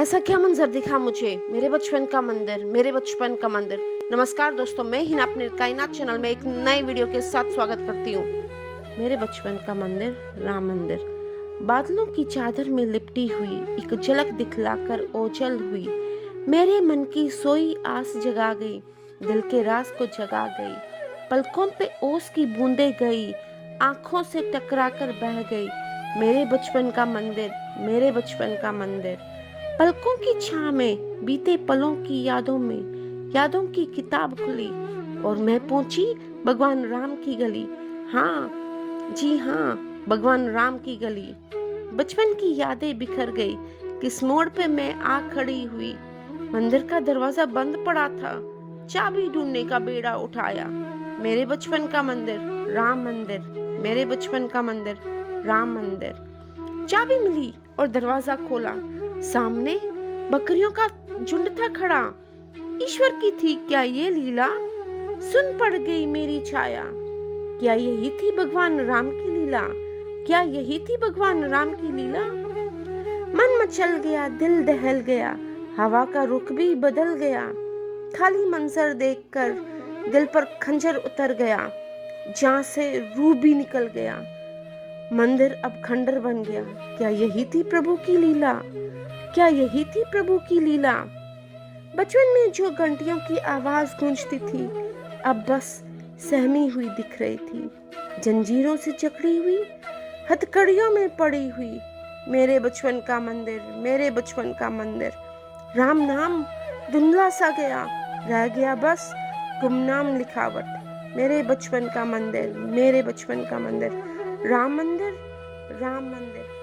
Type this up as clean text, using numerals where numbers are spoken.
ऐसा क्या मंजर दिखा मुझे, मेरे बचपन का मंदिर, मेरे बचपन का मंदिर। नमस्कार दोस्तों, मैं हिना अपने कायनात चैनल में एक नए वीडियो के साथ स्वागत करती हूँ। मेरे बचपन का मंदिर, राम मंदिर। बादलों की चादर में लिपटी हुई एक झलक दिखलाकर ओझल हुई, मेरे मन की सोई आस जगा गई, दिल के राज को जगा गई। पलकों पे ओस की बूंदे गई, आंखों से टकराकर बह गई। मेरे बचपन का मंदिर, मेरे बचपन का मंदिर। पलकों की छां में बीते पलों की यादों में यादों की किताब खुली और मैं पहुंची भगवान राम की गली। हाँ, जी हाँ, भगवान राम की गली। बचपन की यादें बिखर गई, किस मोड़ पे मैं आ खड़ी हुई। मंदिर का दरवाजा बंद पड़ा था, चाबी ढूंढने का बेड़ा उठाया। मेरे बचपन का मंदिर, राम मंदिर। मेरे बचपन का मंदिर, राम मंदिर। चाबी मिली और दरवाजा खोला। सामने बकरियों का झुंड था खड़ा। ईश्वर की थी क्या ये लीला? सुन पड़ गई मेरी छाया। क्या यही थी भगवान राम की लीला? क्या यही थी भगवान राम की लीला? मन मचल गया, दिल दहल गया, हवा का रुख भी बदल गया। खाली मंजर देखकर दिल पर खंजर उतर गया, जान से रूह भी निकल गया। मंदिर अब खंडर बन गया। क्या यही थी प्रभु की लीला? क्या यही थी प्रभु की लीला? बचपन में जो घंटियों की आवाज गूंजती थी, अब बस सहमी हुई दिख रही थी। जंजीरों से जकड़ी हुई, हथकड़ियों में पड़ी हुई। मेरे बचपन का मंदिर, मेरे बचपन का मंदिर। राम नाम धुंधला सा गया, रह गया बस गुमनाम लिखावट। मेरे बचपन का मंदिर, मेरे बचपन का मंदिर। राम मंदिर, राम मंदिर।